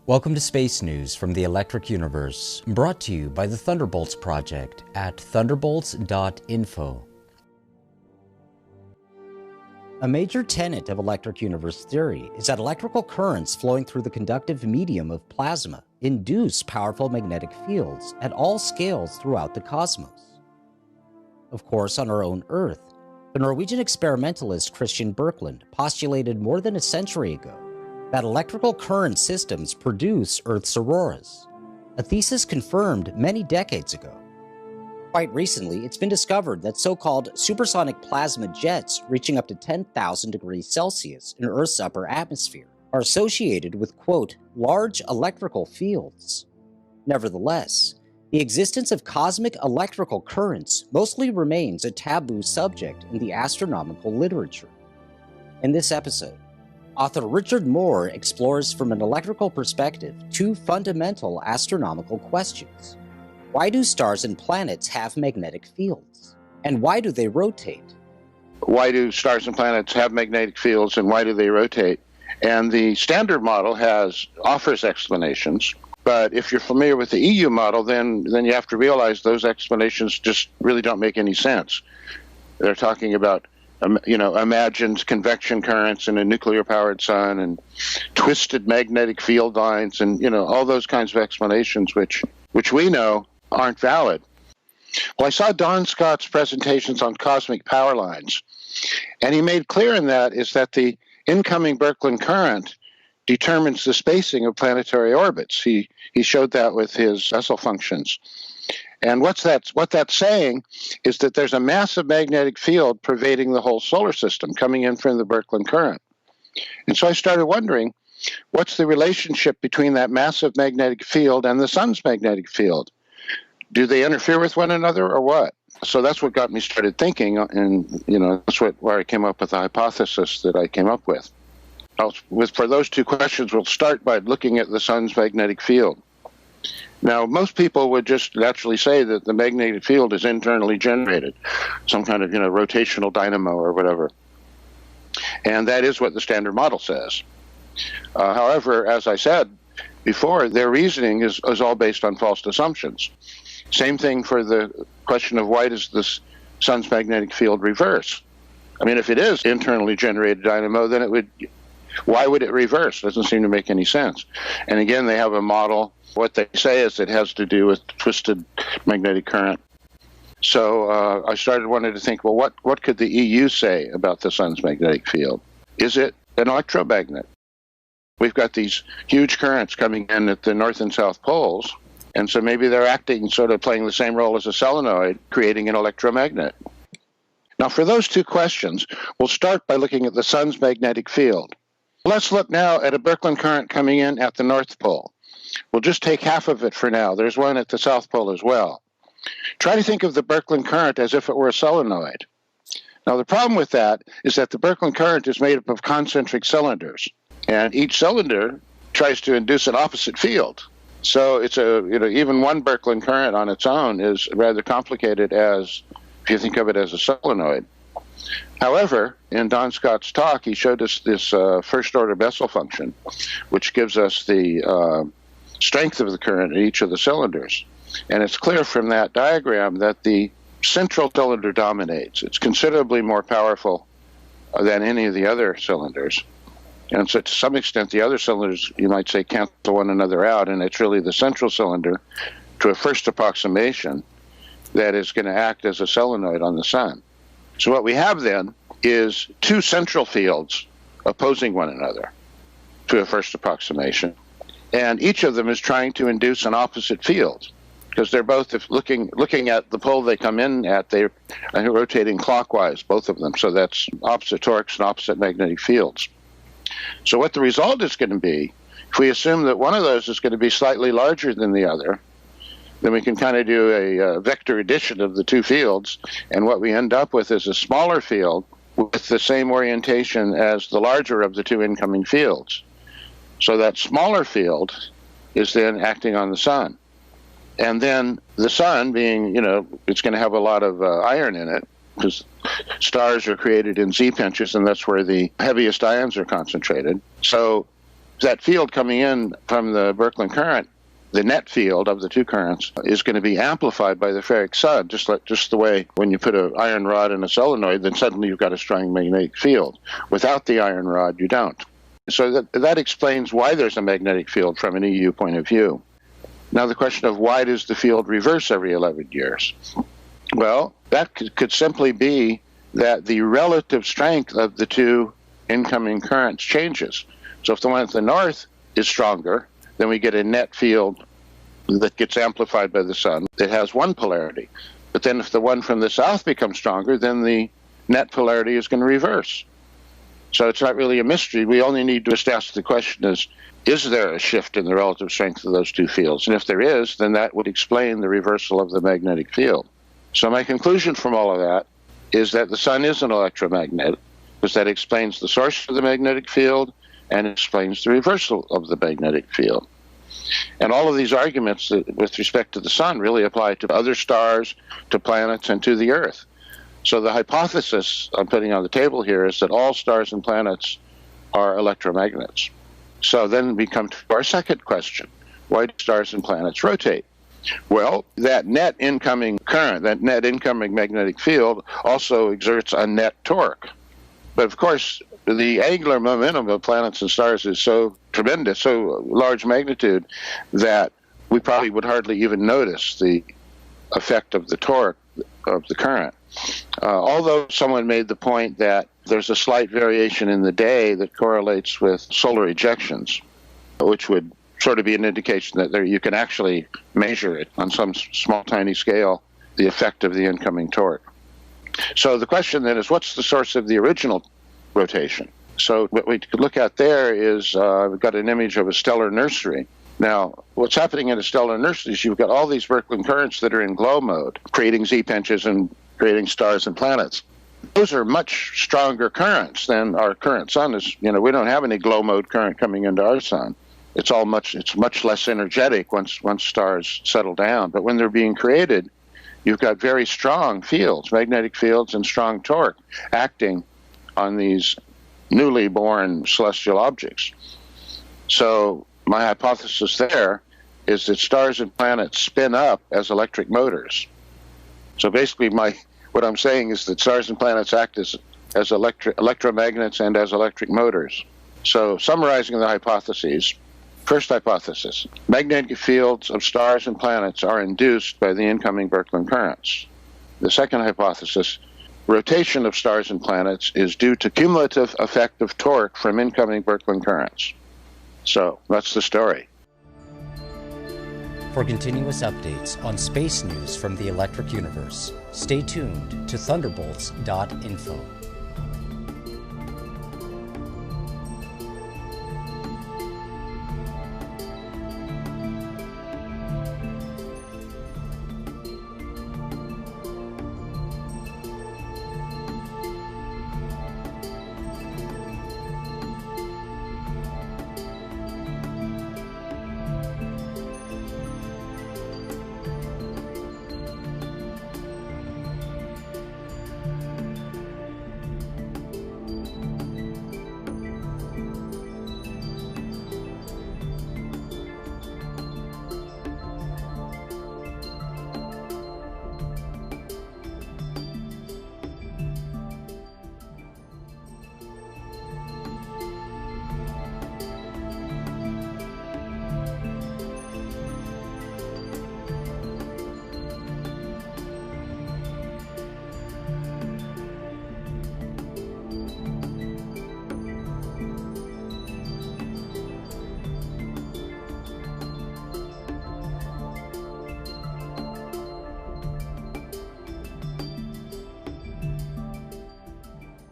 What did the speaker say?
Welcome to Space News from the Electric Universe, brought to you by the Thunderbolts Project at thunderbolts.info. A major tenet of electric universe theory is that electrical currents flowing through the conductive medium of plasma induce powerful magnetic fields at all scales throughout the cosmos. Of course, on our own Earth, the Norwegian experimentalist Christian Birkeland postulated more than a century ago that electrical current systems produce Earth's auroras, a thesis confirmed many decades ago. Quite recently, it's been discovered that so-called supersonic plasma jets reaching up to 10,000 degrees Celsius in Earth's upper atmosphere are associated with, quote, large electrical fields. Nevertheless, the existence of cosmic electrical currents mostly remains a taboo subject in the astronomical literature. In this episode, author Richard Moore explores from an electrical perspective two fundamental astronomical questions. Why do stars and planets have magnetic fields? And why do they rotate? Why do stars and planets have magnetic fields, and why do they rotate? And the standard model offers explanations, but if you're familiar with the EU model, then you have to realize those explanations just really don't make any sense. They're talking about imagined convection currents in a nuclear-powered sun and twisted magnetic field lines and, all those kinds of explanations which we know aren't valid. Well, I saw Don Scott's presentations on cosmic power lines, and he made clear in that is that the incoming Birkeland current determines the spacing of planetary orbits. He showed that with his Bessel functions. And what that's saying is that there's a massive magnetic field pervading the whole solar system coming in from the Birkeland current. And so I started wondering, what's the relationship between that massive magnetic field and the sun's magnetic field? Do they interfere with one another or what? So that's what got me started thinking, and that's where I came up with the hypothesis that I came up with. For those two questions, we'll start by looking at the sun's magnetic field. Now, most people would just naturally say that the magnetic field is internally generated, some kind of rotational dynamo or whatever. And that is what the standard model says. However, as I said before, their reasoning is all based on false assumptions. Same thing for the question of why does the sun's magnetic field reverse? I mean, if it is internally generated dynamo, then why would it reverse? Doesn't seem to make any sense. And again, they have a model. What they say is it has to do with twisted magnetic current. So I started wanting to think, well, what could the EU say about the sun's magnetic field? Is it an electromagnet? We've got these huge currents coming in at the north and south poles, and so maybe they're acting, sort of playing the same role as a solenoid, creating an electromagnet. Now, for those two questions, we'll start by looking at the sun's magnetic field. Let's look now at a Birkeland current coming in at the North Pole. We'll just take half of it for now. There's one at the South Pole as well. Try to think of the Birkeland current as if it were a solenoid. Now, the problem with that is that the Birkeland current is made up of concentric cylinders, and each cylinder tries to induce an opposite field. So it's even one Birkeland current on its own is rather complicated if you think of it as a solenoid. However, in Don Scott's talk, he showed us this first-order Bessel function, which gives us the strength of the current in each of the cylinders. And it's clear from that diagram that the central cylinder dominates. It's considerably more powerful than any of the other cylinders. And so to some extent, the other cylinders, you might say, cancel one another out, and it's really the central cylinder, to a first approximation, that is going to act as a solenoid on the sun. So what we have then is two central fields opposing one another to a first approximation. And each of them is trying to induce an opposite field, because they're both, if looking at the pole they come in at, they're rotating clockwise, both of them. So that's opposite torques and opposite magnetic fields. So what the result is going to be, if we assume that one of those is going to be slightly larger than the other, then we can kind of do a vector addition of the two fields, and what we end up with is a smaller field with the same orientation as the larger of the two incoming fields. So that smaller field is then acting on the sun. And then the sun being, it's going to have a lot of iron in it, because stars are created in Z pinches, and that's where the heaviest ions are concentrated. So that field coming in from the Birkeland current, the net field of the two currents, is going to be amplified by the ferric sun, just the way when you put an iron rod in a solenoid, then suddenly you've got a strong magnetic field. Without the iron rod, you don't. So that explains why there's a magnetic field from an EU point of view. Now the question of why does the field reverse every 11 years? Well, that could simply be that the relative strength of the two incoming currents changes. So if the one at the north is stronger, then we get a net field that gets amplified by the sun that has one polarity. But then if the one from the south becomes stronger, then the net polarity is going to reverse. So it's not really a mystery. We only need to just ask the question is there a shift in the relative strength of those two fields? And if there is, then that would explain the reversal of the magnetic field. So my conclusion from all of that is that the sun is an electromagnet, because that explains the source of the magnetic field and explains the reversal of the magnetic field. And all of these arguments with respect to the sun really apply to other stars, to planets, and to the Earth. So the hypothesis I'm putting on the table here is that all stars and planets are electromagnets. So then we come to our second question. Why do stars and planets rotate? Well, that net incoming current, that net incoming magnetic field also exerts a net torque. But of course, the angular momentum of planets and stars is so tremendous, so large magnitude, that we probably would hardly even notice the effect of the torque of the current. Although someone made the point that there's a slight variation in the day that correlates with solar ejections, which would sort of be an indication that you can actually measure it on some small, tiny scale, the effect of the incoming torque. So the question then is, what's the source of the original rotation? So what we could look at there is, we've got an image of a stellar nursery. Now, what's happening in a stellar nursery is you've got all these Birkeland currents that are in glow mode, creating Z-pinches and creating stars and planets. Those are much stronger currents than our current sun is. We don't have any glow mode current coming into our sun. It's much less energetic once stars settle down. But when they're being created, you've got very strong fields, magnetic fields and strong torque acting on these newly born celestial objects. So my hypothesis there is that stars and planets spin up as electric motors. So basically what I'm saying is that stars and planets act as electromagnets and as electric motors. So summarizing the hypotheses, first hypothesis, magnetic fields of stars and planets are induced by the incoming Birkeland currents. The second hypothesis, rotation of stars and planets is due to cumulative effect of torque from incoming Birkeland currents. So that's the story. For continuous updates on space news from the electric universe, stay tuned to thunderbolts.info.